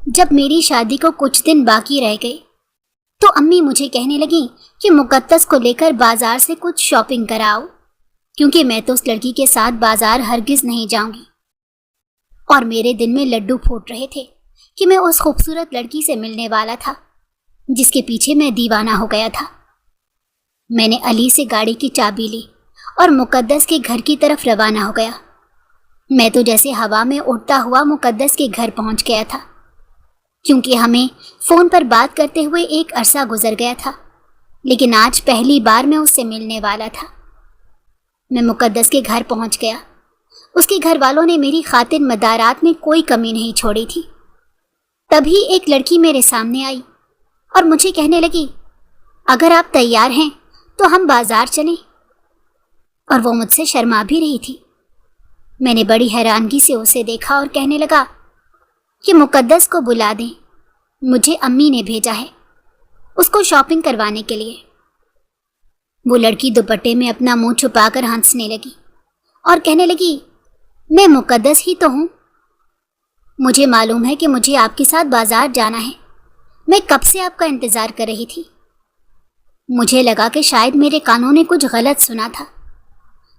جب میری شادی کو کچھ دن باقی رہ گئے تو امی مجھے کہنے لگیں کہ مقدس کو لے کر بازار سے کچھ شاپنگ کراؤ، کیونکہ میں تو اس لڑکی کے ساتھ بازار ہرگز نہیں جاؤں گی۔ اور میرے دل میں لڈو پھوٹ رہے تھے کہ میں اس خوبصورت لڑکی سے ملنے والا تھا جس کے پیچھے میں دیوانہ ہو گیا تھا۔ میں نے علی سے گاڑی کی چابی لی اور مقدس کے گھر کی طرف روانہ ہو گیا۔ میں تو جیسے ہوا میں اڑتا ہوا مقدس کے گھر پہنچ گیا تھا، کیونکہ ہمیں فون پر بات کرتے ہوئے ایک عرصہ گزر گیا تھا، لیکن آج پہلی بار میں اس سے ملنے والا تھا۔ میں مقدس کے گھر پہنچ گیا۔ اس کے گھر والوں نے میری خاطر مدارات میں کوئی کمی نہیں چھوڑی تھی۔ تبھی ایک لڑکی میرے سامنے آئی اور مجھے کہنے لگی، اگر آپ تیار ہیں تو ہم بازار چلیں، اور وہ مجھ سے شرما بھی رہی تھی۔ میں نے بڑی حیرانگی سے اسے دیکھا اور کہنے لگا کہ مقدس کو بلا دیں، مجھے امی نے بھیجا ہے اس کو شاپنگ کروانے کے لیے۔ وہ لڑکی دوپٹے میں اپنا منہ چھپا کر ہنسنے لگی اور کہنے لگی، میں مقدس ہی تو ہوں، مجھے معلوم ہے کہ مجھے آپ کے ساتھ بازار جانا ہے، میں کب سے آپ کا انتظار کر رہی تھی۔ مجھے لگا کہ شاید میرے کانوں نے کچھ غلط سنا تھا،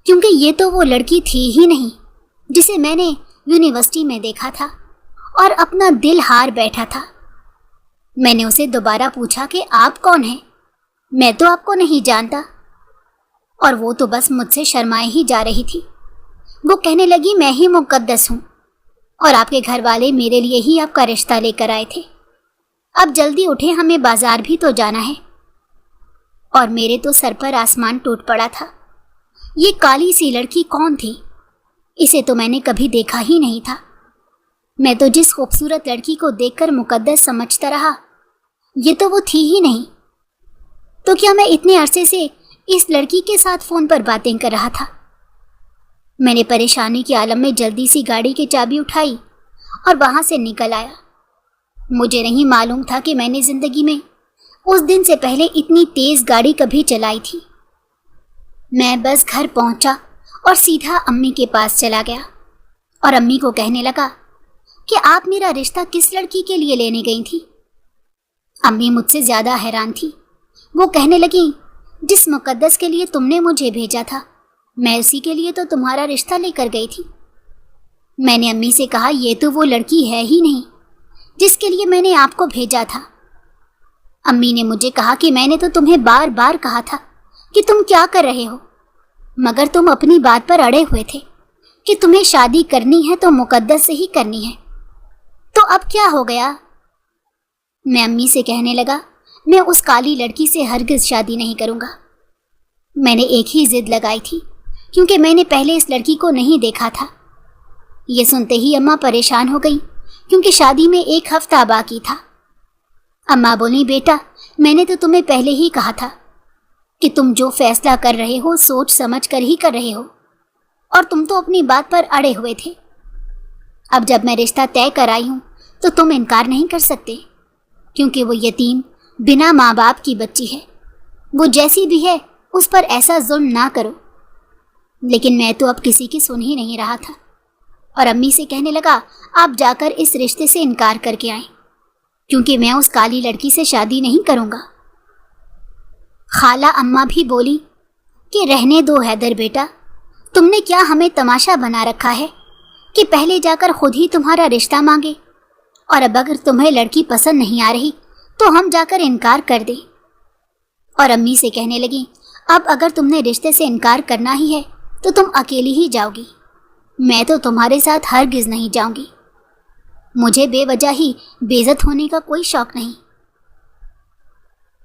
کیونکہ یہ تو وہ لڑکی تھی ہی نہیں جسے میں نے یونیورسٹی میں دیکھا تھا اور اپنا دل ہار بیٹھا تھا۔ میں نے اسے دوبارہ پوچھا کہ آپ کون ہیں؟ میں تو آپ کو نہیں جانتا، اور وہ تو بس مجھ سے شرمائے ہی جا رہی تھی۔ وہ کہنے لگی، میں ہی مقدس ہوں، اور آپ کے گھر والے میرے لیے ہی آپ کا رشتہ لے کر آئے تھے۔ اب جلدی اٹھیں، ہمیں بازار بھی تو جانا ہے۔ اور میرے تو سر پر آسمان ٹوٹ پڑا تھا۔ یہ کالی سی لڑکی کون تھی؟ اسے تو میں نے کبھی دیکھا ہی نہیں تھا۔ میں تو جس خوبصورت لڑکی کو دیکھ کر مقدس سمجھتا رہا، یہ تو وہ تھی ہی نہیں۔ تو کیا میں اتنے عرصے سے اس لڑکی کے ساتھ فون پر باتیں کر رہا تھا؟ میں نے پریشانی کے عالم میں جلدی سی گاڑی کی چابی اٹھائی اور وہاں سے نکل آیا۔ مجھے نہیں معلوم تھا کہ میں نے زندگی میں اس دن سے پہلے اتنی تیز گاڑی کبھی چلائی تھی۔ میں بس گھر پہنچا اور سیدھا امی کے پاس چلا گیا اور امی کو کہنے لگا کہ آپ میرا رشتہ کس لڑکی کے لیے لینے گئی تھی؟ امی مجھ سے زیادہ حیران تھی۔ وہ کہنے لگیں، جس مقدس کے لیے تم نے مجھے بھیجا تھا، میں اسی کے لیے تو تمہارا رشتہ لے کر گئی تھی۔ میں نے امی سے کہا، یہ تو وہ لڑکی ہے ہی نہیں جس کے لیے میں نے آپ کو بھیجا تھا۔ امی نے مجھے کہا کہ میں نے تو تمہیں بار بار کہا تھا کہ تم کیا کر رہے ہو، مگر تم اپنی بات پر اڑے ہوئے تھے کہ تمہیں شادی کرنی ہے تو مقدس سے ہی کرنی ہے۔ تو اب کیا ہو گیا؟ میں امی سے کہنے لگا، میں اس کالی لڑکی سے ہرگز شادی نہیں کروں گا۔ میں نے ایک ہی ضد لگائی تھی، کیونکہ میں نے پہلے اس لڑکی کو نہیں دیکھا تھا۔ یہ سنتے ہی اماں پریشان ہو گئی، کیونکہ شادی میں 1 ہفتہ باقی تھا۔ اماں بولی، بیٹا، میں نے تو تمہیں پہلے ہی کہا تھا کہ تم جو فیصلہ کر رہے ہو سوچ سمجھ کر ہی کر رہے ہو، اور تم تو اپنی بات پر اڑے ہوئے تھے۔ اب جب میں رشتہ طے کر آئی ہوں تو تم انکار نہیں کر سکتے، کیونکہ وہ یتیم بنا ماں باپ کی بچی ہے۔ وہ جیسی بھی ہے اس پر ایسا ظلم نہ کرو۔ لیکن میں تو اب کسی کی سن ہی نہیں رہا تھا، اور امی سے کہنے لگا، آپ جا کر اس رشتے سے انکار کر کے آئیں، کیونکہ میں اس کالی لڑکی سے شادی نہیں کروں گا۔ خالہ اماں بھی بولی کہ رہنے دو حیدر بیٹا، تم نے کیا ہمیں تماشا بنا رکھا ہے کہ پہلے جا کر خود ہی تمہارا رشتہ مانگے، اور اب اگر تمہیں لڑکی پسند نہیں آ رہی تو ہم جا کر انکار کر دیں۔ اور امی سے کہنے لگیں، اب اگر تم نے رشتے سے انکار کرنا ہی ہے تو تم اکیلی ہی جاؤ گی، میں تو تمہارے ساتھ ہرگز نہیں جاؤں گی۔ مجھے بے وجہ ہی بے عزت ہونے کا کوئی شوق نہیں۔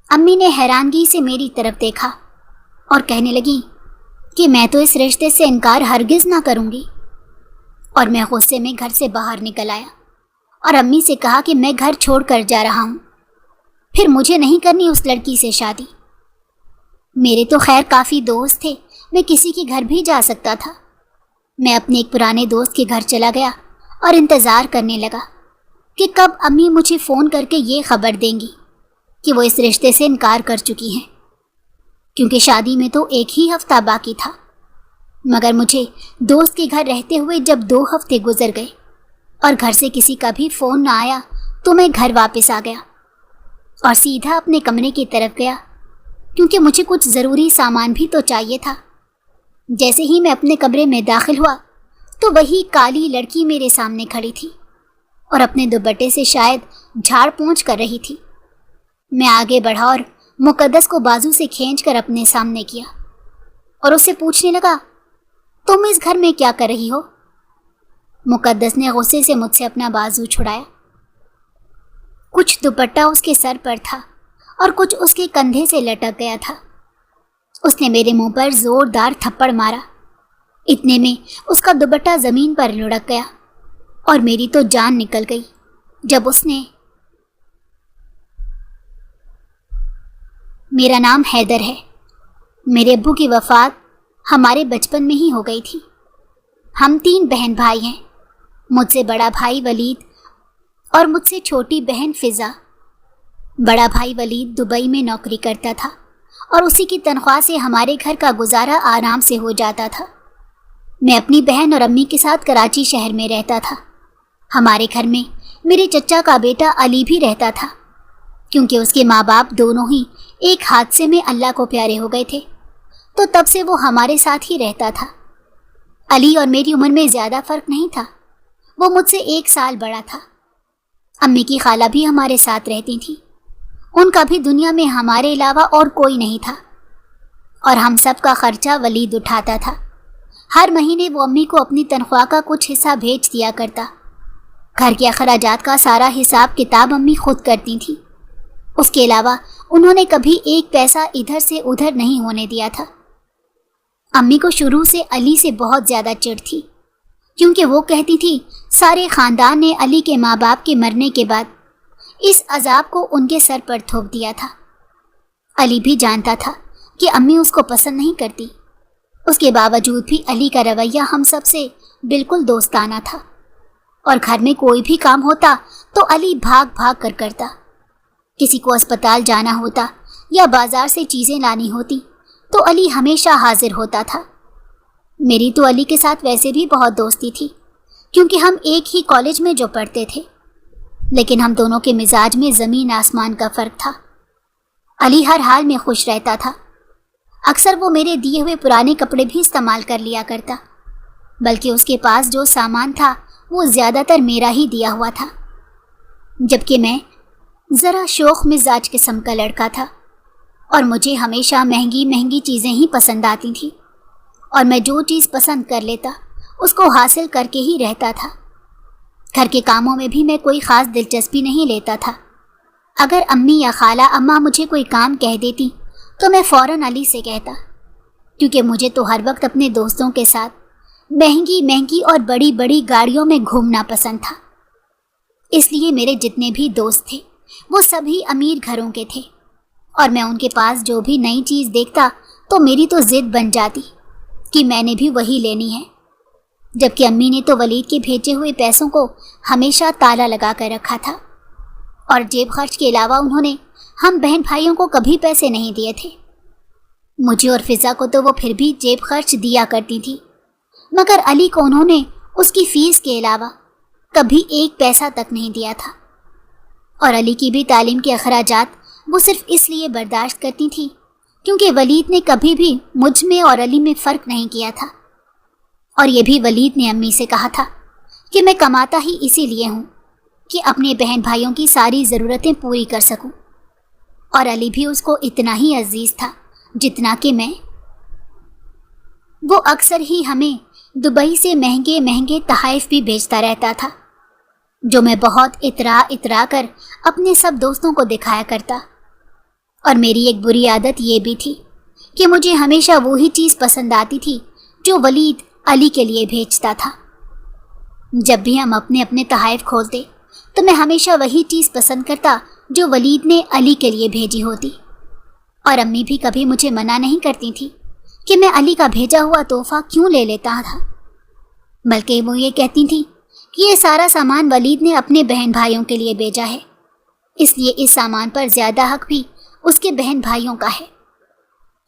امی نے حیرانگی سے میری طرف دیکھا اور کہنے لگی کہ میں تو اس رشتے سے انکار ہرگز نہ کروں گی۔ اور میں غصے میں گھر سے باہر نکل آیا اور امی سے کہا کہ میں گھر چھوڑ کر جا رہا ہوں، پھر مجھے نہیں کرنی اس لڑکی سے شادی۔ میرے تو خیر کافی دوست تھے، میں کسی کے گھر بھی جا سکتا تھا۔ میں اپنے ایک پرانے دوست کے گھر چلا گیا اور انتظار کرنے لگا کہ کب امی مجھے فون کر کے یہ خبر دیں گی کہ وہ اس رشتے سے انکار کر چکی ہیں، کیونکہ شادی میں تو 1 ہی ہفتہ باقی تھا۔ مگر مجھے دوست کے گھر رہتے ہوئے جب 2 ہفتے گزر گئے اور گھر سے کسی کا بھی فون نہ آیا تو میں گھر واپس آ گیا اور سیدھا اپنے کمرے کی طرف گیا، کیونکہ مجھے کچھ ضروری سامان بھی تو چاہیے تھا۔ جیسے ہی میں اپنے کمرے میں داخل ہوا تو وہی کالی لڑکی میرے سامنے کھڑی تھی اور اپنے دوپٹے سے شاید جھاڑ پونچھ کر رہی تھی۔ میں آگے بڑھا اور مقدس کو بازو سے کھینچ کر اپنے سامنے کیا اور اس سے پوچھنے لگا، تم اس گھر میں کیا کر رہی ہو؟ مقدس نے غصے سے مجھ سے اپنا بازو چھڑایا۔ کچھ دوپٹہ اس کے سر پر تھا اور کچھ اس کے کندھے سے لٹک گیا تھا۔ اس نے میرے منہ پر زوردار تھپڑ مارا۔ اتنے میں اس کا دوپٹہ زمین پر لڑک گیا اور میری تو جان نکل گئی جب اس نے، میرا نام حیدر ہے۔ میرے ابو کی وفات ہمارے بچپن میں ہی ہو گئی تھی۔ ہم 3 بہن بھائی ہیں، مجھ سے بڑا بھائی ولید اور مجھ سے چھوٹی بہن فضا۔ بڑا بھائی ولید دبئی میں نوکری کرتا تھا اور اسی کی تنخواہ سے ہمارے گھر کا گزارا آرام سے ہو جاتا تھا۔ میں اپنی بہن اور امی کے ساتھ کراچی شہر میں رہتا تھا۔ ہمارے گھر میں میرے چچا کا بیٹا علی بھی رہتا تھا، کیونکہ اس کے ماں باپ دونوں ہی ایک حادثے میں اللہ کو پیارے ہو گئے تھے، تو تب سے وہ ہمارے ساتھ ہی رہتا تھا۔ علی اور میری عمر میں زیادہ فرق نہیں تھا، وہ مجھ سے 1 سال بڑا تھا۔ امی کی خالہ بھی ہمارے ساتھ رہتی تھی، ان کا بھی دنیا میں ہمارے علاوہ اور کوئی نہیں تھا، اور ہم سب کا خرچہ ولید اٹھاتا تھا۔ ہر مہینے وہ امی کو اپنی تنخواہ کا کچھ حصہ بھیج دیا کرتا۔ گھر کے اخراجات کا سارا حساب کتاب امی خود کرتی تھی۔ اس کے علاوہ انہوں نے کبھی 1 پیسہ ادھر سے ادھر نہیں ہونے دیا تھا۔ امی کو شروع سے علی سے بہت زیادہ چڑ تھی، کیونکہ وہ کہتی تھی سارے خاندان نے علی کے ماں باپ کے مرنے کے بعد اس عذاب کو ان کے سر پر تھوپ دیا تھا۔ علی بھی جانتا تھا کہ امی اس کو پسند نہیں کرتی، اس کے باوجود بھی علی کا رویہ ہم سب سے بالکل دوستانہ تھا، اور گھر میں کوئی بھی کام ہوتا تو علی بھاگ بھاگ کر کرتا۔ کسی کو اسپتال جانا ہوتا یا بازار سے چیزیں لانی ہوتی تو علی ہمیشہ حاضر ہوتا تھا۔ میری تو علی کے ساتھ ویسے بھی بہت دوستی تھی، کیونکہ ہم ایک ہی کالج میں جو پڑھتے تھے، لیکن ہم دونوں کے مزاج میں زمین آسمان کا فرق تھا۔ علی ہر حال میں خوش رہتا تھا، اکثر وہ میرے دیے ہوئے پرانے کپڑے بھی استعمال کر لیا کرتا، بلکہ اس کے پاس جو سامان تھا وہ زیادہ تر میرا ہی دیا ہوا تھا، جبکہ میں ذرا شوخ مزاج قسم کا لڑکا تھا اور مجھے ہمیشہ مہنگی مہنگی چیزیں ہی پسند آتی تھیں، اور میں جو چیز پسند کر لیتا اس کو حاصل کر کے ہی رہتا تھا۔ گھر کے کاموں میں بھی میں کوئی خاص دلچسپی نہیں لیتا تھا۔ اگر امی یا خالہ اماں مجھے کوئی کام کہہ دیتی تو میں فوراً علی سے کہتا، کیونکہ مجھے تو ہر وقت اپنے دوستوں کے ساتھ مہنگی مہنگی اور بڑی بڑی گاڑیوں میں گھومنا پسند تھا۔ اس لیے میرے جتنے بھی دوست تھے وہ سبھی امیر گھروں کے تھے، اور میں ان کے پاس جو بھی نئی چیز دیکھتا تو میری تو ضد بن جاتی کہ میں نے بھی وہی لینی ہے، جبکہ امی نے تو ولید کے بھیجے ہوئے پیسوں کو ہمیشہ تالا لگا کر رکھا تھا، اور جیب خرچ کے علاوہ انہوں نے ہم بہن بھائیوں کو کبھی پیسے نہیں دیے تھے۔ مجھے اور فضا کو تو وہ پھر بھی جیب خرچ دیا کرتی تھی، مگر علی کو انہوں نے اس کی فیس کے علاوہ کبھی 1 پیسہ تک نہیں دیا تھا، اور علی کی بھی تعلیم کے اخراجات وہ صرف اس لیے برداشت کرتی تھی کیونکہ ولید نے کبھی بھی مجھ میں اور علی میں فرق نہیں کیا تھا، اور یہ بھی ولید نے امی سے کہا تھا کہ میں کماتا ہی اسی لیے ہوں کہ اپنے بہن بھائیوں کی ساری ضرورتیں پوری کر سکوں، اور علی بھی اس کو اتنا ہی عزیز تھا جتنا کہ میں۔ وہ اکثر ہی ہمیں دبئی سے مہنگے مہنگے تحائف بھی بھیجتا رہتا تھا، جو میں بہت اترا کر اپنے سب دوستوں کو دکھایا کرتا، اور میری ایک بری عادت یہ بھی تھی کہ مجھے ہمیشہ وہی چیز پسند آتی تھی جو ولید علی کے لیے بھیجتا تھا۔ جب بھی ہم اپنے اپنے تحائف کھولتے تو میں ہمیشہ وہی چیز پسند کرتا جو ولید نے علی کے لیے بھیجی ہوتی، اور امی بھی کبھی مجھے منع نہیں کرتی تھی کہ میں علی کا بھیجا ہوا تحفہ کیوں لے لیتا تھا، بلکہ وہ یہ کہتی تھی کہ یہ سارا سامان ولید نے اپنے بہن بھائیوں کے لیے بھیجا ہے، اس لیے اس سامان پر زیادہ حق بھی اس کے بہن بھائیوں کا ہے،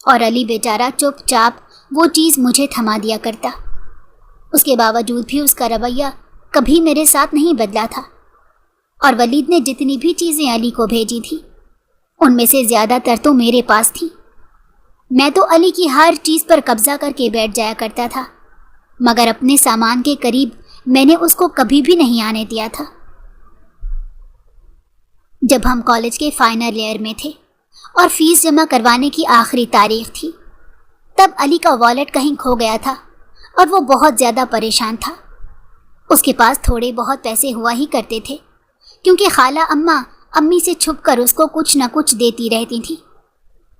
اور علی بیچارہ چپ چاپ وہ چیز مجھے تھما دیا کرتا۔ اس کے باوجود بھی اس کا رویہ کبھی میرے ساتھ نہیں بدلا تھا، اور ولید نے جتنی بھی چیزیں علی کو بھیجی تھی ان میں سے زیادہ تر تو میرے پاس تھی۔ میں تو علی کی ہر چیز پر قبضہ کر کے بیٹھ جایا کرتا تھا، مگر اپنے سامان کے قریب میں نے اس کو کبھی بھی نہیں آنے دیا تھا۔ جب ہم کالج کے فائنل ایئر میں تھے اور فیس جمع کروانے کی آخری تاریخ تھی، تب علی کا والیٹ کہیں کھو گیا تھا اور وہ بہت زیادہ پریشان تھا۔ اس کے پاس تھوڑے بہت پیسے ہوا ہی کرتے تھے، کیونکہ خالہ امی سے چھپ کر اس کو کچھ نہ کچھ دیتی رہتی تھی،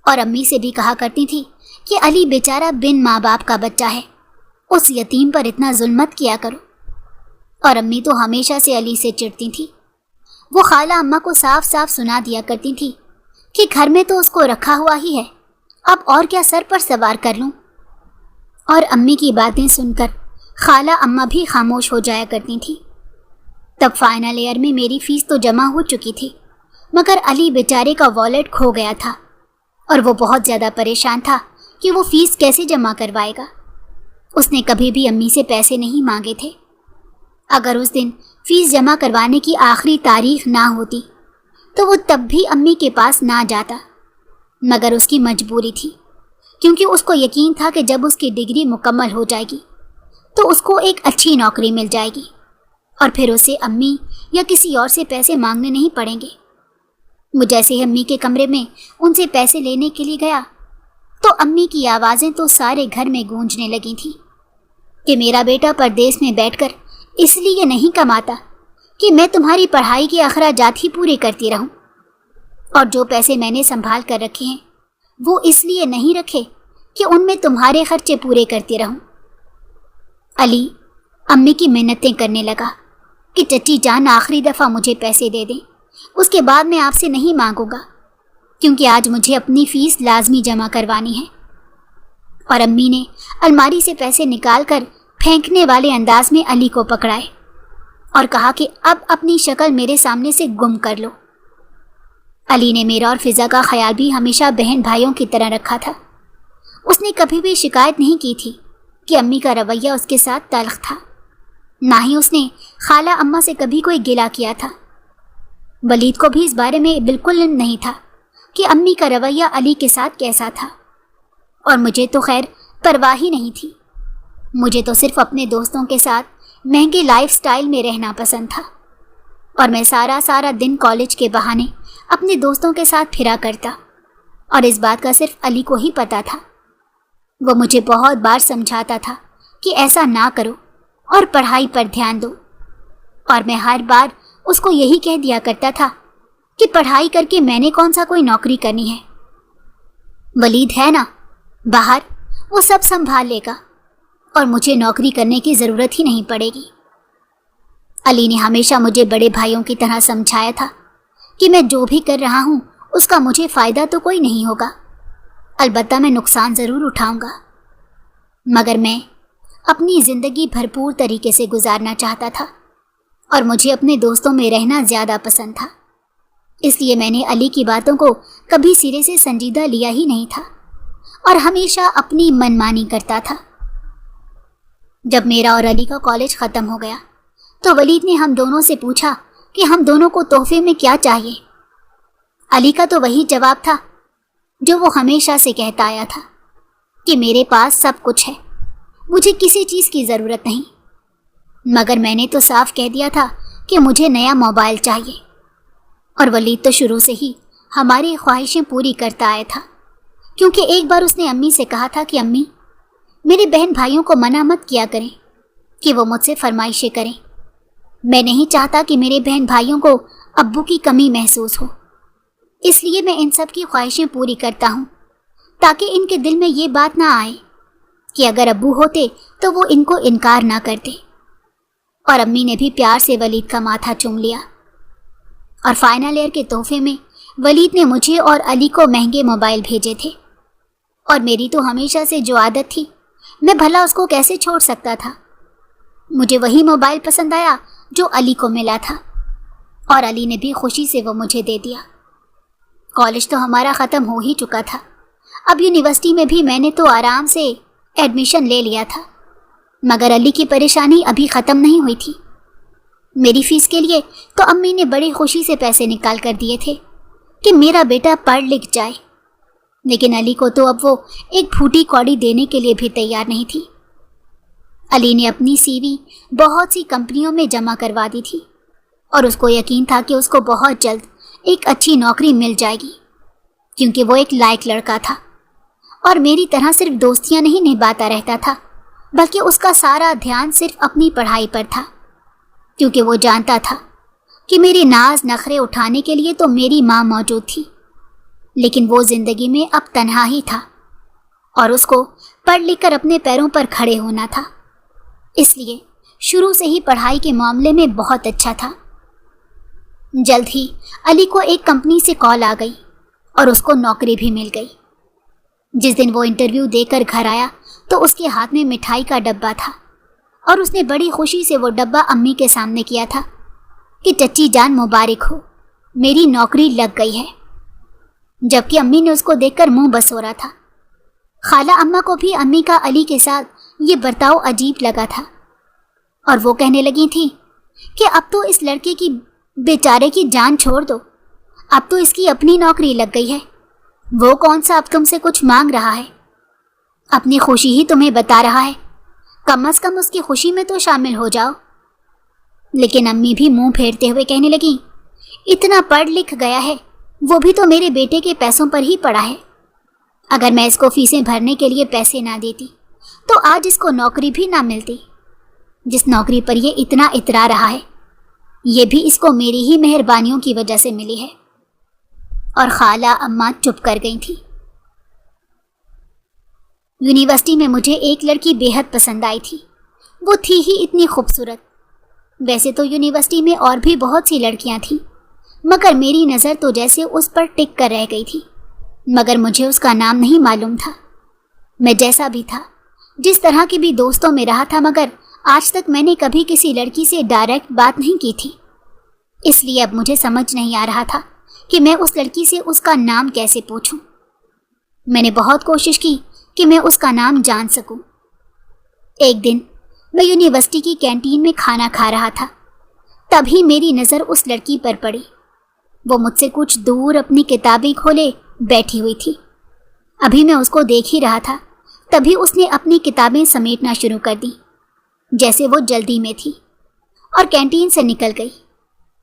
اور امی سے بھی کہا کرتی تھی کہ علی بیچارہ بن ماں باپ کا بچہ ہے، اس یتیم پر اتنا ظلم مت کیا کرو۔ اور امی تو ہمیشہ سے علی سے چڑھتی تھی۔ وہ خالہ اماں کو صاف صاف سنا دیا کرتی تھی کہ گھر میں تو اس کو رکھا ہوا ہی ہے، اب اور کیا سر پر سوار کر لوں۔ اور امی کی باتیں سن کر خالہ اماں بھی خاموش ہو جایا کرتی تھی۔ تب فائنل ایئر میں میری فیس تو جمع ہو چکی تھی، مگر علی بیچارے کا والیٹ کھو گیا تھا اور وہ بہت زیادہ پریشان تھا کہ وہ فیس کیسے جمع کروائے گا۔ اس نے کبھی بھی امی سے پیسے نہیں مانگے تھے۔ اگر اس دن فیس جمع کروانے کی آخری تاریخ نہ ہوتی تو وہ تب بھی امی کے پاس نہ جاتا، مگر اس کی مجبوری تھی، کیونکہ اس کو یقین تھا کہ جب اس کی ڈگری مکمل ہو جائے گی تو اس کو ایک اچھی نوکری مل جائے گی اور پھر اسے امی یا کسی اور سے پیسے مانگنے نہیں پڑیں گے۔ وہ جیسے امی کے کمرے میں ان سے پیسے لینے کے لیے گیا تو امی کی آوازیں تو سارے گھر میں گونجنے لگی تھیں کہ میرا بیٹا پردیس میں بیٹھ کر اس لیے نہیں کماتا کہ میں تمہاری پڑھائی کے اخراجات ہی پورے کرتی رہوں، اور جو پیسے میں نے سنبھال کر رکھے ہیں وہ اس لیے نہیں رکھے کہ ان میں تمہارے خرچے پورے کرتی رہوں۔ علی امی کی منتیں کرنے لگا کہ چچی جان آخری دفعہ مجھے پیسے دے دیں، اس کے بعد میں آپ سے نہیں مانگوں گا، کیونکہ آج مجھے اپنی فیس لازمی جمع کروانی ہے۔ اور امی نے الماری سے پیسے نکال کر پھینکنے والے انداز میں علی کو پکڑائے اور کہا کہ اب اپنی شکل میرے سامنے سے گم کر لو۔ علی نے میرا اور فضا کا خیال بھی ہمیشہ بہن بھائیوں کی طرح رکھا تھا۔ اس نے کبھی بھی شکایت نہیں کی تھی کہ امی کا رویہ اس کے ساتھ تلخ تھا، نہ ہی اس نے خالہ اماں سے کبھی کوئی گلہ کیا تھا۔ ولید کو بھی اس بارے میں بالکل علم نہیں تھا کہ امی کا رویہ علی کے ساتھ کیسا تھا، اور مجھے تو خیر پرواہ ہی نہیں تھی۔ مجھے تو صرف اپنے دوستوں کے ساتھ مہنگے لائف سٹائل میں رہنا پسند تھا، اور میں سارا دن کالج کے بہانے اپنے دوستوں کے ساتھ پھرا کرتا، اور اس بات کا صرف علی کو ہی پتہ تھا۔ وہ مجھے بہت بار سمجھاتا تھا کہ ایسا نہ کرو اور پڑھائی پر دھیان دو، اور میں ہر بار اس کو یہی کہہ دیا کرتا تھا کہ پڑھائی کر کے میں نے کون سا کوئی نوکری کرنی ہے، ولید ہے نا باہر، وہ سب سنبھال لے گا اور مجھے نوکری کرنے کی ضرورت ہی نہیں پڑے گی۔ علی نے ہمیشہ مجھے بڑے بھائیوں کی طرح سمجھایا تھا کہ میں جو بھی کر رہا ہوں اس کا مجھے فائدہ تو کوئی نہیں ہوگا، البتہ میں نقصان ضرور اٹھاؤں گا، مگر میں اپنی زندگی بھرپور طریقے سے گزارنا چاہتا تھا اور مجھے اپنے دوستوں میں رہنا زیادہ پسند تھا۔ اس لیے میں نے علی کی باتوں کو کبھی سرے سے سنجیدہ لیا ہی نہیں تھا اور ہمیشہ اپنی منمانی کرتا تھا۔ جب میرا اور علی کا کالج ختم ہو گیا تو ولید نے ہم دونوں سے پوچھا کہ ہم دونوں کو تحفے میں کیا چاہیے۔ علی کا تو وہی جواب تھا جو وہ ہمیشہ سے کہتا آیا تھا کہ میرے پاس سب کچھ ہے، مجھے کسی چیز کی ضرورت نہیں، مگر میں نے تو صاف کہہ دیا تھا کہ مجھے نیا موبائل چاہیے۔ اور ولید تو شروع سے ہی ہماری خواہشیں پوری کرتا آیا تھا، کیونکہ ایک بار اس نے امی سے کہا تھا کہ امی میرے بہن بھائیوں کو منع مت کیا کریں کہ وہ مجھ سے فرمائشیں کریں، میں نہیں چاہتا کہ میرے بہن بھائیوں کو ابو کی کمی محسوس ہو، اس لیے میں ان سب کی خواہشیں پوری کرتا ہوں تاکہ ان کے دل میں یہ بات نہ آئے کہ اگر ابو ہوتے تو وہ ان کو انکار نہ کرتے۔ اور امی نے بھی پیار سے ولید کا ماتھا چوم لیا۔ اور فائنل ایئر کے تحفے میں ولید نے مجھے اور علی کو مہنگے موبائل بھیجے تھے، اور میری تو ہمیشہ سے جو عادت تھی میں بھلا اس کو کیسے چھوڑ سکتا تھا۔ مجھے وہی موبائل پسند آیا جو علی کو ملا تھا، اور علی نے بھی خوشی سے وہ مجھے دے دیا۔ کالج تو ہمارا ختم ہو ہی چکا تھا، اب یونیورسٹی میں بھی میں نے تو آرام سے ایڈمیشن لے لیا تھا، مگر علی کی پریشانی ابھی ختم نہیں ہوئی تھی۔ میری فیس کے لیے تو امی نے بڑی خوشی سے پیسے نکال کر دیے تھے کہ میرا بیٹا پڑھ لکھ جائے، لیکن علی کو تو اب وہ ایک پھوٹی کوڑی دینے کے لیے بھی تیار نہیں تھی۔ علی نے اپنی سی وی بہت سی کمپنیوں میں جمع کروا دی تھی اور اس کو یقین تھا کہ اس کو بہت جلد ایک اچھی نوکری مل جائے گی، کیونکہ وہ ایک لائق لڑکا تھا اور میری طرح صرف دوستیاں نہیں نبھاتا رہتا تھا، بلکہ اس کا سارا دھیان صرف اپنی پڑھائی پر تھا، کیونکہ وہ جانتا تھا کہ میری ناز نخرے اٹھانے کے لیے تو میری ماں موجود تھی، لیکن وہ زندگی میں اب تنہا ہی تھا اور اس کو پڑھ لکھ کر اپنے پیروں پر کھڑے ہونا تھا۔ اس لیے شروع سے ہی پڑھائی کے معاملے میں بہت اچھا تھا۔ جلد ہی علی کو ایک کمپنی سے کال آ گئی اور اس کو نوکری بھی مل گئی۔ جس دن وہ انٹرویو دے کر گھر آیا تو اس کے ہاتھ میں مٹھائی کا ڈبہ تھا اور اس نے بڑی خوشی سے وہ ڈبہ امی کے سامنے کیا تھا کہ چچی جان مبارک ہو، میری نوکری لگ گئی ہے، جبکہ امی نے اس کو دیکھ کر منہ بسورا تھا۔ خالہ اماں کو بھی امی کا علی کے ساتھ یہ برتاؤ عجیب لگا تھا اور وہ کہنے لگی تھی کہ اب تو اس لڑکے کی بیچارے کی جان چھوڑ دو، اب تو اس کی اپنی نوکری لگ گئی ہے، وہ کون سا اب تم سے کچھ مانگ رہا ہے، اپنی خوشی ہی تمہیں بتا رہا ہے، کم از کم اس کی خوشی میں تو شامل ہو جاؤ۔ لیکن امی بھی منہ پھیرتے ہوئے کہنے لگی، اتنا پڑھ لکھ گیا ہے، وہ بھی تو میرے بیٹے کے پیسوں پر ہی پڑا ہے، اگر میں اس کو فیسیں بھرنے کے لیے پیسے نہ دیتی تو آج اس کو نوکری بھی نہ ملتی، جس نوکری پر یہ اتنا اترا رہا ہے یہ بھی اس کو میری ہی مہربانیوں کی وجہ سے ملی ہے۔ اور خالہ اماں چپ کر گئی تھی۔ یونیورسٹی میں مجھے ایک لڑکی بے حد پسند آئی تھی، وہ تھی ہی اتنی خوبصورت۔ ویسے تو یونیورسٹی میں اور بھی بہت سی لڑکیاں تھیں، مگر میری نظر تو جیسے اس پر ٹک کر رہ گئی تھی، مگر مجھے اس کا نام نہیں معلوم تھا۔ میں جیسا بھی تھا، جس طرح کی بھی دوستوں میں رہا تھا، مگر آج تک میں نے کبھی کسی لڑکی سے ڈائریکٹ بات نہیں کی تھی، اس لیے اب مجھے سمجھ نہیں آ رہا تھا کہ میں اس لڑکی سے اس کا نام کیسے پوچھوں۔ میں نے بہت کوشش کی کہ میں اس کا نام جان سکوں۔ ایک دن میں یونیورسٹی کی کینٹین میں کھانا کھا رہا تھا، تبھی میری نظر اس لڑکی پر پڑی۔ وہ مجھ سے کچھ دور اپنی کتابیں کھولے بیٹھی ہوئی تھی۔ ابھی میں اس کو دیکھ ہی رہا تھا، تبھی اس نے اپنی کتابیں سمیٹنا شروع کر دیں، جیسے وہ جلدی میں تھی، اور کینٹین سے نکل گئی،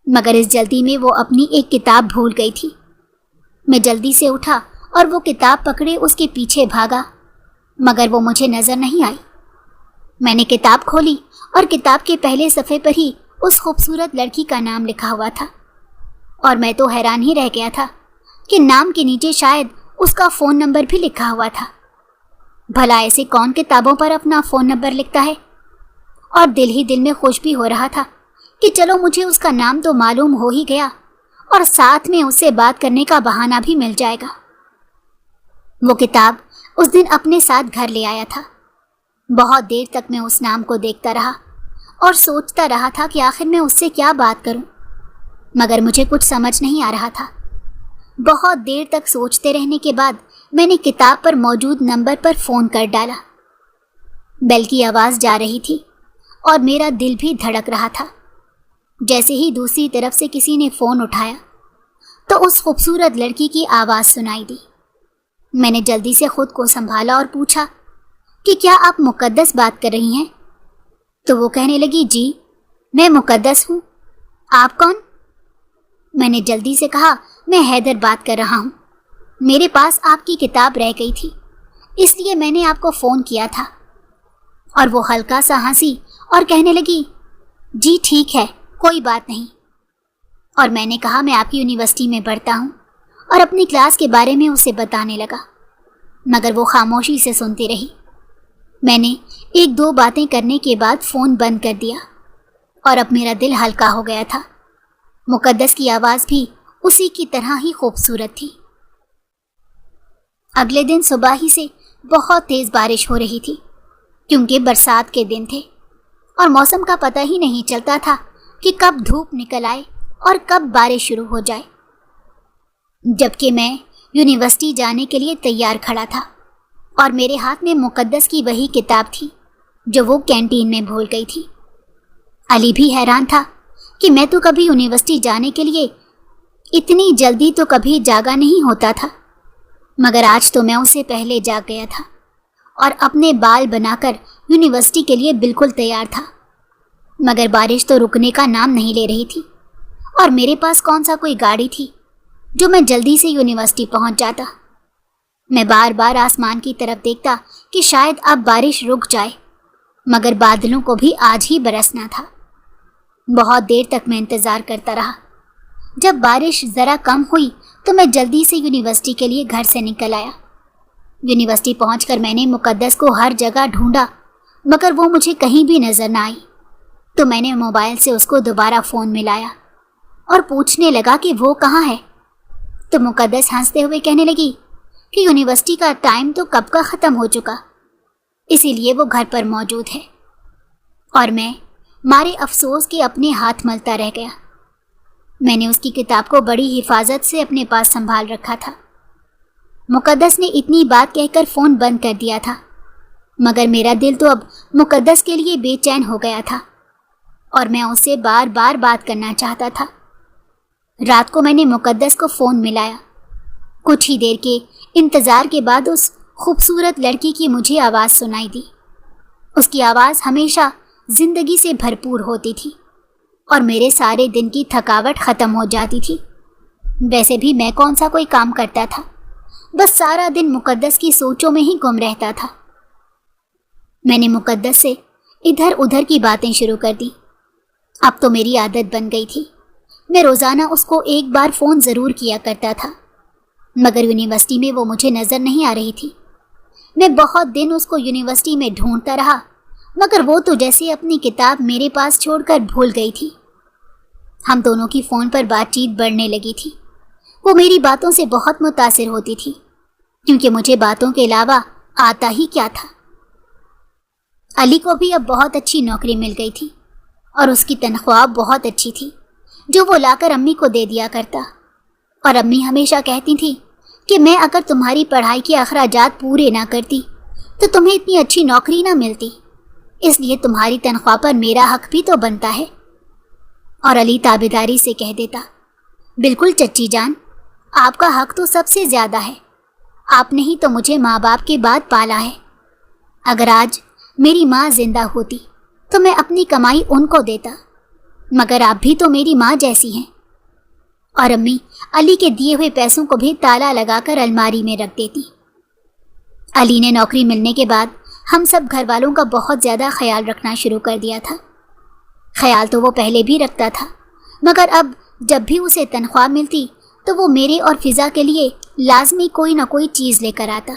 مگر اس جلدی میں وہ اپنی ایک کتاب بھول گئی تھی۔ میں جلدی سے اٹھا اور وہ کتاب پکڑے اس کے پیچھے بھاگا، مگر وہ مجھے نظر نہیں آئی۔ میں نے کتاب کھولی اور کتاب کے پہلے صفحے پر ہی اس خوبصورت لڑکی کا نام لکھا ہوا تھا، اور میں تو حیران ہی رہ گیا تھا کہ نام کے نیچے شاید اس کا فون نمبر بھی لکھا ہوا تھا۔ بھلا ایسے کون کتابوں پر اپنا فون نمبر لکھتا ہے؟ اور دل ہی دل میں خوش بھی ہو رہا تھا کہ چلو مجھے اس کا نام تو معلوم ہو ہی گیا اور ساتھ میں اس سے بات کرنے کا بہانہ بھی مل جائے گا۔ وہ کتاب اس دن اپنے ساتھ گھر لے آیا تھا۔ بہت دیر تک میں اس نام کو دیکھتا رہا اور سوچتا رہا تھا کہ آخر میں اس سے کیا بات کروں، مگر مجھے کچھ سمجھ نہیں آ رہا تھا۔ بہت دیر تک سوچتے رہنے کے بعد میں نے کتاب پر موجود نمبر پر فون کر ڈالا۔ بیل کی آواز جا رہی تھی اور میرا دل بھی دھڑک رہا تھا۔ جیسے ہی دوسری طرف سے کسی نے فون اٹھایا تو اس خوبصورت لڑکی کی آواز سنائی دی۔ میں نے جلدی سے خود کو سنبھالا اور پوچھا کہ کیا آپ مقدس بات کر رہی ہیں؟ تو وہ کہنے لگی، جی میں مقدس ہوں، آپ کون؟ میں نے جلدی سے کہا، میں حیدر بات کر رہا ہوں، میرے پاس آپ کی کتاب رہ گئی تھی، اس لیے میں نے آپ کو فون کیا تھا۔ اور وہ ہلکا سا ہنسی اور کہنے لگی، جی ٹھیک ہے، کوئی بات نہیں۔ اور میں نے کہا میں آپ کی یونیورسٹی میں پڑھتا ہوں اور اپنی کلاس کے بارے میں اسے بتانے لگا، مگر وہ خاموشی سے سنتی رہی۔ میں نے ایک دو باتیں کرنے کے بعد فون بند کر دیا اور اب میرا دل ہلکا ہو گیا تھا۔ مقدس کی آواز بھی اسی کی طرح ہی خوبصورت تھی۔ اگلے دن صبح ہی سے بہت تیز بارش ہو رہی تھی، کیونکہ برسات کے دن تھے اور موسم کا پتہ ہی نہیں چلتا تھا کہ کب دھوپ نکل آئے اور کب بارش شروع ہو جائے۔ جبکہ میں یونیورسٹی جانے کے لیے تیار کھڑا تھا اور میرے ہاتھ میں مقدس کی وہی کتاب تھی جو وہ کینٹین میں بھول گئی تھی۔ علی بھی حیران تھا کہ میں تو کبھی یونیورسٹی جانے کے لیے اتنی جلدی تو کبھی جاگا نہیں ہوتا تھا، مگر آج تو میں اسے پہلے جاگ گیا تھا اور اپنے بال بنا کر یونیورسٹی کے لیے بالکل تیار تھا۔ مگر بارش تو رکنے کا نام نہیں لے رہی تھی اور میرے پاس کون سا کوئی گاڑی تھی جو میں جلدی سے یونیورسٹی پہنچ جاتا۔ میں بار بار آسمان کی طرف دیکھتا کہ شاید اب بارش رک جائے، مگر بادلوں کو بھی آج ہی برسنا تھا۔ بہت دیر تک میں انتظار کرتا رہا۔ جب بارش ذرا کم ہوئی تو میں جلدی سے یونیورسٹی کے لیے گھر سے نکل آیا۔ یونیورسٹی پہنچ کر میں نے مقدس کو ہر جگہ ڈھونڈا، مگر وہ مجھے کہیں بھی نظر نہ آئی۔ تو میں نے موبائل سے اس کو دوبارہ فون ملایا اور پوچھنے لگا کہ وہ کہاں ہے۔ تو مقدس ہنستے ہوئے کہنے لگی کہ یونیورسٹی کا ٹائم تو کب کا ختم ہو چکا، اسی لیے وہ گھر پر موجود ہے۔ اور میں مارے افسوس کے اپنے ہاتھ ملتا رہ گیا۔ میں نے اس کی کتاب کو بڑی حفاظت سے اپنے پاس سنبھال رکھا تھا۔ مقدس نے اتنی بات کہہ کر فون بند کر دیا تھا، مگر میرا دل تو اب مقدس کے لیے بے چین ہو گیا تھا اور میں اس سے بار بار بات کرنا چاہتا تھا۔ رات کو میں نے مقدس کو فون ملایا۔ کچھ ہی دیر کے انتظار کے بعد اس خوبصورت لڑکی کی مجھے آواز سنائی دی۔ اس کی آواز ہمیشہ زندگی سے بھرپور ہوتی تھی اور میرے سارے دن کی تھکاوٹ ختم ہو جاتی تھی۔ ویسے بھی میں کون سا کوئی کام کرتا تھا، بس سارا دن مقدس کی سوچوں میں ہی گم رہتا تھا۔ میں نے مقدس سے ادھر ادھر کی باتیں شروع کر دی۔ اب تو میری عادت بن گئی تھی۔ میں روزانہ اس کو ایک بار فون ضرور کیا کرتا تھا، مگر یونیورسٹی میں وہ مجھے نظر نہیں آ رہی تھی۔ میں بہت دن اس کو یونیورسٹی میں ڈھونڈتا رہا، مگر وہ تو جیسے اپنی کتاب میرے پاس چھوڑ کر بھول گئی تھی۔ ہم دونوں کی فون پر بات چیت بڑھنے لگی تھی۔ وہ میری باتوں سے بہت متاثر ہوتی تھی، کیونکہ مجھے باتوں کے علاوہ آتا ہی کیا تھا۔ علی کو بھی اب بہت اچھی نوکری مل گئی تھی اور اس کی تنخواہ بہت اچھی تھی، جو وہ لا کر امی کو دے دیا کرتا۔ اور امی ہمیشہ کہتی تھی کہ میں اگر تمہاری پڑھائی کے اخراجات پورے نہ کرتی تو تمہیں اتنی اچھی نوکری نہ ملتی، اس لیے تمہاری تنخواہ پر میرا حق بھی تو بنتا ہے۔ اور علی تابیداری سے کہہ دیتا، بالکل چچی جان، آپ کا حق تو سب سے زیادہ ہے۔ آپ نے ہی تو مجھے ماں باپ کے بعد پالا ہے۔ اگر آج میری ماں زندہ ہوتی تو میں اپنی کمائی ان کو دیتا، مگر آپ بھی تو میری ماں جیسی ہیں۔ اور امی علی کے دیے ہوئے پیسوں کو بھی تالا لگا کر الماری میں رکھ دیتی۔ علی نے نوکری ملنے کے بعد ہم سب گھر والوں کا بہت زیادہ خیال رکھنا شروع کر دیا تھا۔ خیال تو وہ پہلے بھی رکھتا تھا، مگر اب جب بھی اسے تنخواہ ملتی تو وہ میرے اور فضا کے لیے لازمی کوئی نہ کوئی چیز لے کر آتا۔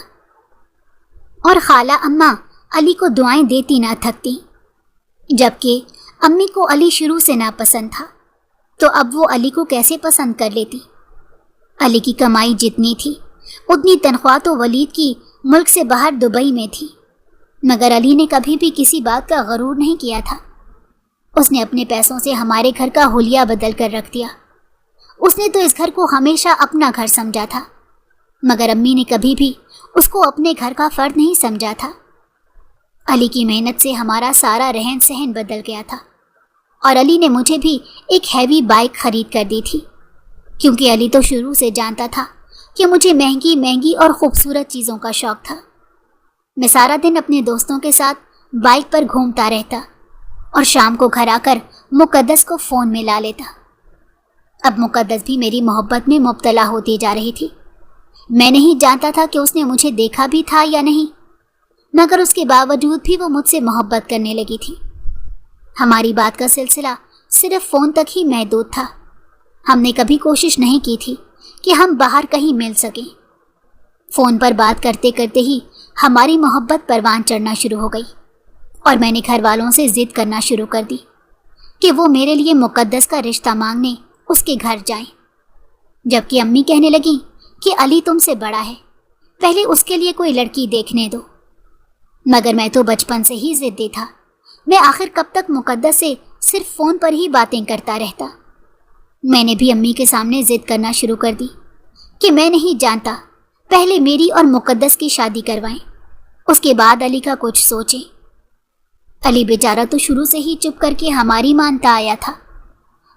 اور خالہ اماں علی کو دعائیں دیتی نہ تھکتی۔ جبکہ امی کو علی شروع سے ناپسند تھا، تو اب وہ علی کو کیسے پسند کر لیتی؟ علی کی کمائی جتنی تھی اتنی تنخواہ تو ولید کی ملک سے باہر دبئی میں تھی، مگر علی نے کبھی بھی کسی بات کا غرور نہیں کیا تھا۔ اس نے اپنے پیسوں سے ہمارے گھر کا حلیہ بدل کر رکھ دیا۔ اس نے تو اس گھر کو ہمیشہ اپنا گھر سمجھا تھا، مگر امی نے کبھی بھی اس کو اپنے گھر کا فرد نہیں سمجھا تھا۔ علی کی محنت سے ہمارا سارا رہن سہن بدل گیا تھا، اور علی نے مجھے بھی ایک ہیوی بائک خرید کر دی تھی، کیونکہ علی تو شروع سے جانتا تھا کہ مجھے مہنگی مہنگی اور خوبصورت چیزوں کا شوق تھا۔ میں سارا دن اپنے دوستوں کے ساتھ بائک پر گھومتا رہتا اور شام کو گھر آ کر مقدس کو فون میں لا لیتا۔ اب مقدس بھی میری محبت میں مبتلا ہوتی جا رہی تھی۔ میں نہیں جانتا تھا کہ اس نے مجھے دیکھا بھی تھا یا نہیں، مگر اس کے باوجود بھی وہ مجھ سے محبت کرنے لگی تھی۔ ہماری بات کا سلسلہ صرف فون تک ہی محدود تھا۔ ہم نے کبھی کوشش نہیں کی تھی کہ ہم باہر کہیں مل سکیں۔ فون پر بات کرتے کرتے ہی ہماری محبت پروان چڑھنا شروع ہو گئی، اور میں نے گھر والوں سے ضد کرنا شروع کر دی کہ وہ میرے لیے مقدس کا رشتہ مانگنے اس کے گھر جائیں۔ جبکہ امی کہنے لگیں کہ علی تم سے بڑا ہے، پہلے اس کے لیے کوئی لڑکی دیکھنے دو۔ مگر میں تو بچپن سے ہی ضدی تھا۔ میں آخر کب تک مقدس سے صرف فون پر ہی باتیں کرتا رہتا۔ میں نے بھی امی کے سامنے ضد کرنا شروع کر دی کہ میں نہیں جانتا، پہلے میری اور مقدس کی شادی کروائیں، اس کے بعد علی کا کچھ سوچیں۔ علی بیچارہ تو شروع سے ہی چپ کر کے ہماری مانتا آیا تھا،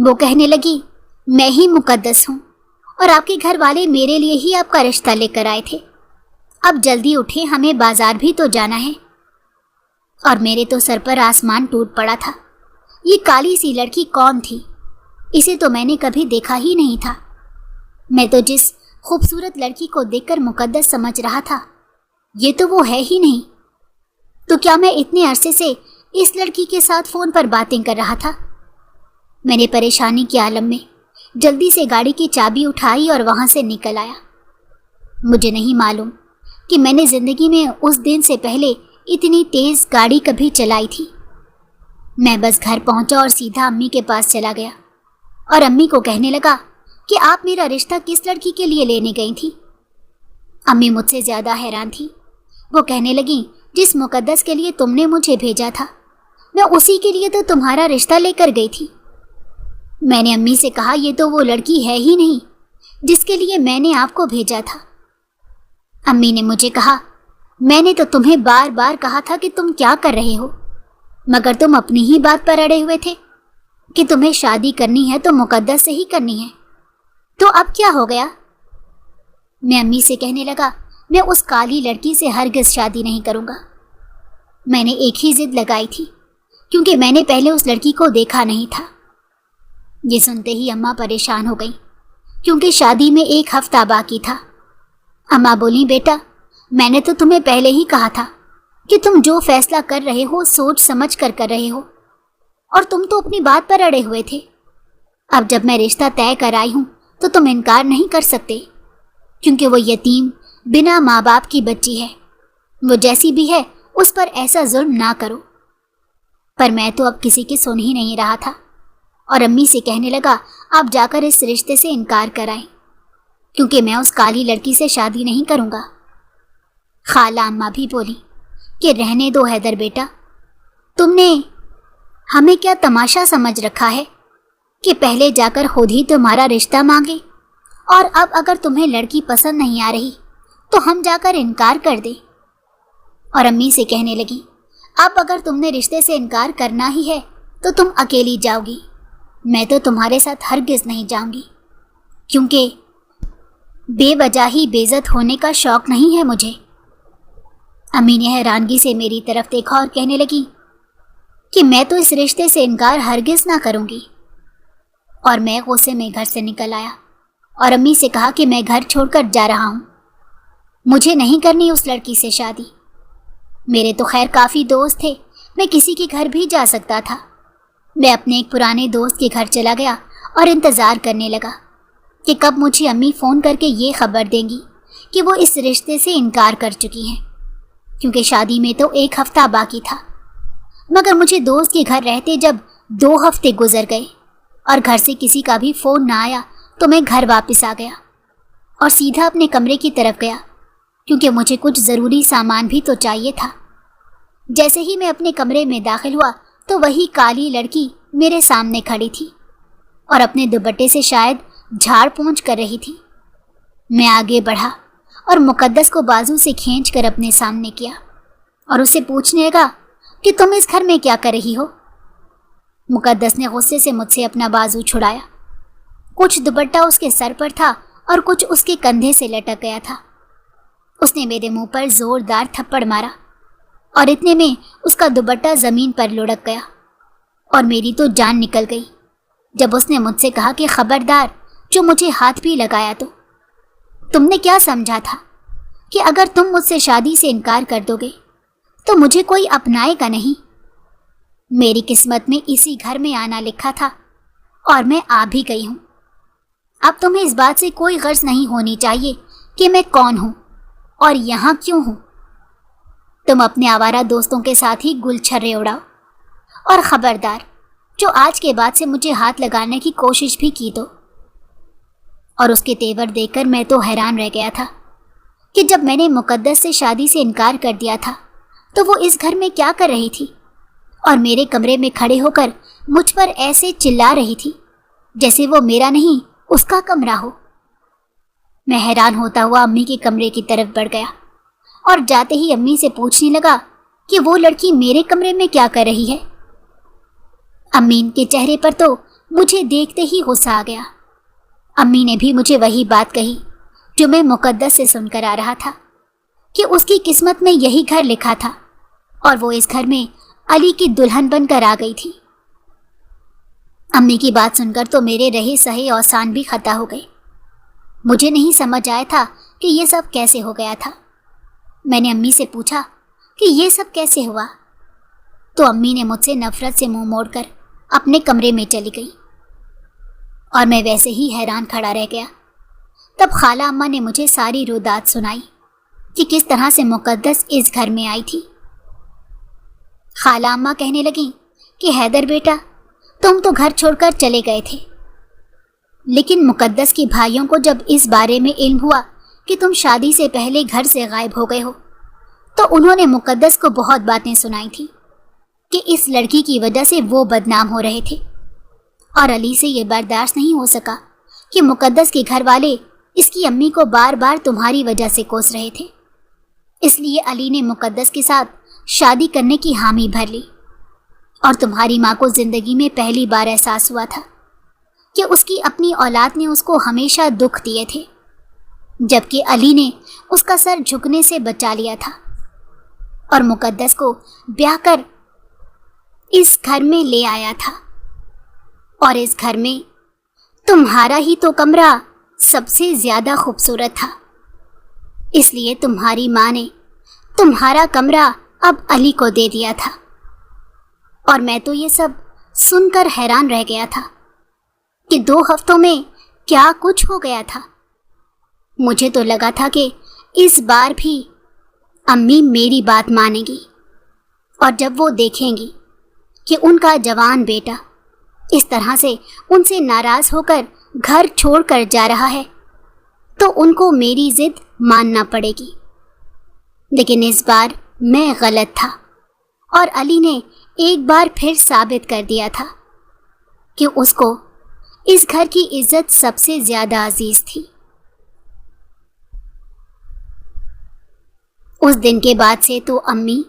وہ کہنے لگی میں ہی مقدس ہوں اور آپ کے گھر والے میرے لیے ہی آپ کا رشتہ لے کر آئے تھے. اب جلدی اٹھے, ہمیں بازار بھی تو جانا ہے. اور میرے تو سر پر آسمان ٹوٹ پڑا تھا. یہ کالی سی لڑکی کون تھی؟ اسے تو میں نے کبھی دیکھا ہی نہیں تھا. میں تو جس خوبصورت لڑکی کو دیکھ کر مقدس سمجھ رہا تھا, یہ تو وہ ہے ہی نہیں. تو کیا میں اتنے عرصے سے اس لڑکی کے ساتھ فون پر باتیں کر رہا تھا؟ میں نے پریشانی کے عالم میں جلدی سے گاڑی کی چابی اٹھائی اور وہاں سے نکل آیا. مجھے نہیں معلوم کہ میں نے زندگی میں اس دن سے پہلے اتنی تیز گاڑی کبھی چلائی تھی. میں بس گھر پہنچا اور سیدھا امی کے پاس چلا گیا اور امی کو کہنے لگا کہ آپ میرا رشتہ کس لڑکی کے لیے لینے گئی تھی؟ امی مجھ سے زیادہ حیران تھی. وہ کہنے لگیں جس مقدس کے لیے تم نے مجھے بھیجا تھا, میں اسی کے لیے تو تمہارا رشتہ لے کر گئی تھی. میں نے امی سے کہا یہ تو وہ لڑکی ہے ہی نہیں جس کے لیے میں نے آپ کو بھیجا تھا. امی نے مجھے کہا میں نے تو تمہیں بار بار کہا تھا کہ تم کیا کر رہے ہو, مگر تم اپنی ہی بات پر اڑے ہوئے تھے کہ تمہیں شادی کرنی ہے تو مقدس سے ہی کرنی ہے. تو اب کیا ہو گیا؟ میں امی سے کہنے لگا میں اس کالی لڑکی سے ہرگز شادی نہیں کروں گا. میں نے ایک ہی ضد لگائی تھی کیونکہ میں نے پہلے اس لڑکی کو دیکھا نہیں تھا. یہ سنتے ہی اماں پریشان ہو گئیں کیونکہ شادی میں 1 ہفتہ باقی تھا. اماں بولیں بیٹا میں نے تو تمہیں پہلے ہی کہا تھا کہ تم جو فیصلہ کر رہے ہو سوچ سمجھ کر رہے ہو, اور تم تو اپنی بات پر اڑے ہوئے تھے. اب جب میں رشتہ طے کر آئی ہوں تو تم انکار نہیں کر سکتے کیونکہ وہ یتیم بنا ماں باپ کی بچی ہے. وہ جیسی بھی ہے اس پر ایسا ظلم نہ کرو. پر میں تو اب کسی کی سن ہی نہیں رہا تھا اور امی سے کہنے لگا آپ جا کر اس رشتے سے انکار کرائیں کیونکہ میں اس کالی لڑکی سے شادی نہیں کروں گا. خالہ اماں بھی بولی کہ رہنے دو حیدر بیٹا, تم نے ہمیں کیا تماشا سمجھ رکھا ہے کہ پہلے جا کر خود ہی تمہارا رشتہ مانگے اور اب اگر تمہیں لڑکی پسند نہیں آ رہی تو ہم جا کر انکار کر دیں. اور امی سے کہنے لگی اب اگر تم نے رشتے سے انکار کرنا ہی ہے تو تم اکیلی جاؤ گی, میں تو تمہارے ساتھ ہرگز نہیں جاؤں گی کیونکہ بے وجہ ہی بے عزت ہونے کا شوق نہیں ہے مجھے. امی نے حیرانگی سے میری طرف دیکھا اور کہنے لگی کہ میں تو اس رشتے سے انکار ہرگز نہ کروں گی. اور میں غصے میں گھر سے نکل آیا اور امی سے کہا کہ میں گھر چھوڑ کر جا رہا ہوں, مجھے نہیں کرنی اس لڑکی سے شادی. میرے تو خیر کافی دوست تھے, میں کسی کے گھر بھی جا سکتا تھا. میں اپنے ایک پرانے دوست کے گھر چلا گیا اور انتظار کرنے لگا کہ کب مجھے امی فون کر کے یہ خبر دیں گی کہ وہ اس رشتے سے انکار کر چکی ہیں کیونکہ شادی میں تو 1 ہفتہ باقی تھا. مگر مجھے دوست کے گھر رہتے جب 2 ہفتے گزر گئے اور گھر سے کسی کا بھی فون نہ آیا تو میں گھر واپس آ گیا اور سیدھا اپنے کمرے کی طرف گیا کیونکہ مجھے کچھ ضروری سامان بھی تو چاہیے تھا. جیسے ہی میں اپنے کمرے میں داخل ہوا تو وہی کالی لڑکی میرے سامنے کھڑی تھی اور اپنے دوپٹے سے شاید جھاڑ پونچھ کر رہی تھی. میں آگے بڑھا اور مقدس کو بازو سے کھینچ کر اپنے سامنے کیا اور اسے پوچھنے لگا کہ تم اس گھر میں کیا کر رہی ہو؟ مقدس نے غصے سے مجھ سے اپنا بازو چھڑایا. کچھ دوپٹہ اس کے سر پر تھا اور کچھ اس کے کندھے سے لٹک گیا تھا. اس نے میرے منہ پر زوردار تھپڑ مارا اور اتنے میں اس کا دوپٹہ زمین پر لڑک گیا اور میری تو جان نکل گئی جب اس نے مجھ سے کہا کہ خبردار جو مجھے ہاتھ بھی لگایا تو تم نے کیا سمجھا تھا کہ اگر تم مجھ سے شادی سے انکار کر دو گے تو مجھے کوئی اپنائے گا نہیں؟ میری قسمت میں اسی گھر میں آنا لکھا تھا اور میں آ بھی گئی ہوں. اب تمہیں اس بات سے کوئی غرض نہیں ہونی چاہیے کہ میں کون ہوں اور یہاں کیوں ہوں. تم اپنے آوارہ دوستوں کے ساتھ ہی گل چھرے اڑاؤ اور خبردار جو آج کے بعد سے مجھے ہاتھ لگانے کی کوشش بھی کی تو. اور اس کے تیور دیکھ کر میں تو حیران رہ گیا تھا کہ جب میں نے مقدس سے شادی سے انکار کر دیا تھا تو وہ اس گھر میں کیا کر رہی تھی اور میرے کمرے میں کھڑے ہو کر مجھ پر ایسے چلا رہی تھی جیسے وہ میرا نہیں اس کا کمرہ ہو. میں حیران ہوتا ہوا امی کے کمرے کی طرف بڑھ گیا اور جاتے ہی امی سے پوچھنے لگا کہ وہ لڑکی میرے کمرے میں کیا کر رہی ہے. امی کے چہرے پر تو مجھے دیکھتے ہی غصہ آ گیا۔ امی نے بھی مجھے وہی بات کہی جو میں مقدس سے سن کر آ رہا تھا، کہ اس کی قسمت میں یہی گھر لکھا تھا اور وہ اس گھر میں علی کی دلہن بن کر آ گئی تھی۔ امی کی بات سن کر تو میرے رہے سہے اوسان بھی ختم ہو گئے۔ مجھے نہیں سمجھ آیا تھا کہ یہ سب کیسے ہو گیا تھا۔ میں نے امی سے پوچھا کہ یہ سب کیسے ہوا، تو امی نے مجھ سے نفرت سے منہ موڑ کر اپنے کمرے میں چلی گئی اور میں ویسے ہی حیران کھڑا رہ گیا۔ تب خالہ اماں نے مجھے ساری رودات سنائی کہ کس طرح سے مقدس اس گھر میں آئی تھی۔ خالہ اماں کہنے لگیں کہ حیدر بیٹا، تم تو گھر چھوڑ کر چلے گئے تھے، لیکن مقدس کے بھائیوں کو جب اس بارے میں علم ہوا کہ تم شادی سے پہلے گھر سے غائب ہو گئے ہو، تو انہوں نے مقدس کو بہت باتیں سنائی تھی کہ اس لڑکی کی وجہ سے وہ بدنام ہو رہے تھے، اور علی سے یہ برداشت نہیں ہو سکا کہ مقدس کے گھر والے اس کی امی کو بار بار تمہاری وجہ سے کوس رہے تھے۔ اس لیے علی نے مقدس کے ساتھ شادی کرنے کی حامی بھر لی، اور تمہاری ماں کو زندگی میں پہلی بار احساس ہوا تھا کہ اس کی اپنی اولاد نے اس کو ہمیشہ دکھ دیے تھے، جبکہ علی نے اس کا سر جھکنے سے بچا لیا تھا اور مقدس کو بیاہ کر اس گھر میں لے آیا تھا۔ اور اس گھر میں تمہارا ہی تو کمرہ سب سے زیادہ خوبصورت تھا، اس لیے تمہاری ماں نے تمہارا کمرہ اب علی کو دے دیا تھا۔ اور میں تو یہ سب سن کر حیران رہ گیا تھا کہ 2 ہفتوں میں کیا کچھ ہو گیا تھا۔ مجھے تو لگا تھا کہ اس بار بھی امی میری بات مانیں گی، اور جب وہ دیکھیں گی کہ ان کا جوان بیٹا اس طرح سے ان سے ناراض ہو کر گھر چھوڑ کر جا رہا ہے، تو ان کو میری ضد ماننا پڑے گی۔ لیکن اس بار میں غلط تھا، اور علی نے ایک بار پھر ثابت کر دیا تھا کہ اس کو اس گھر کی عزت سب سے زیادہ عزیز تھی۔ اس دن کے بعد سے تو امی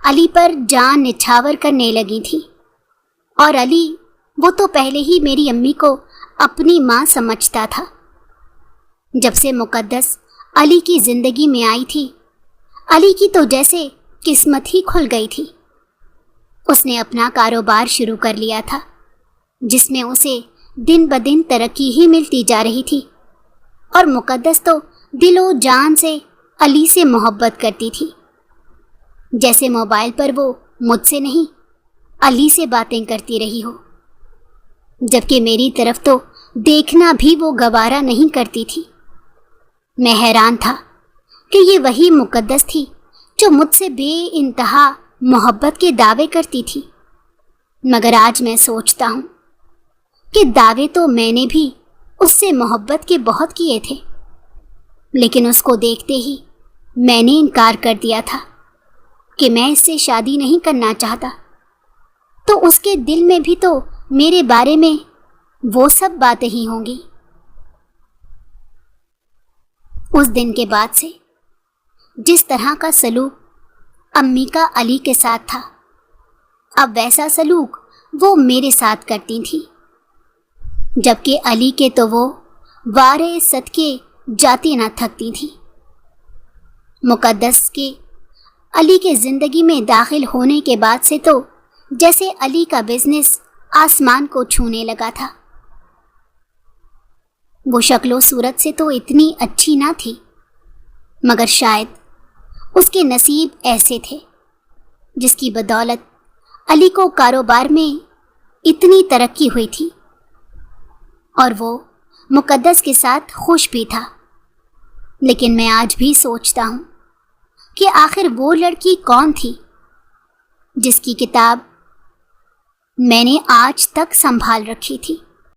علی پر جان نچھاور کرنے لگی تھی، اور علی وہ تو پہلے ہی میری امی کو اپنی ماں سمجھتا تھا۔ جب سے مقدس علی کی زندگی میں آئی تھی، علی کی تو جیسے قسمت ہی کھل گئی تھی۔ اس نے اپنا کاروبار شروع کر لیا تھا، جس میں اسے دن بدن ترقی ہی ملتی جا رہی تھی، اور مقدس تو دل و جان سے علی سے محبت کرتی تھی، جیسے موبائل پر وہ مجھ سے نہیں علی سے باتیں کرتی رہی ہو، جبکہ میری طرف تو دیکھنا بھی وہ گوارا نہیں کرتی تھی۔ میں حیران تھا کہ یہ وہی مقدس تھی جو مجھ سے بے انتہا محبت کے دعوے کرتی تھی، مگر آج میں سوچتا ہوں کہ دعوے تو میں نے بھی اس سے محبت کے بہت کیے تھے، لیکن اس کو دیکھتے ہی میں نے انکار کر دیا تھا کہ میں اس سے شادی نہیں کرنا چاہتا، تو اس کے دل میں بھی تو میرے بارے میں وہ سب باتیں ہی ہوں گی۔ اس دن کے بعد سے جس طرح کا سلوک امی کا علی کے ساتھ تھا، اب ویسا سلوک وہ میرے ساتھ کرتی تھی، جبکہ علی کے تو وہ وارے صدقے جاتی نہ تھکتی تھی۔ مقدس کے علی کے زندگی میں داخل ہونے کے بعد سے تو جیسے علی کا بزنس آسمان کو چھونے لگا تھا۔ وہ شکل و صورت سے تو اتنی اچھی نہ تھی، مگر شاید اس کے نصیب ایسے تھے جس کی بدولت علی کو کاروبار میں اتنی ترقی ہوئی تھی، اور وہ مقدس کے ساتھ خوش بھی تھا۔ لیکن میں آج بھی سوچتا ہوں کہ آخر وہ لڑکی کون تھی جس کی کتاب میں نے آج تک سنبھال رکھی تھی۔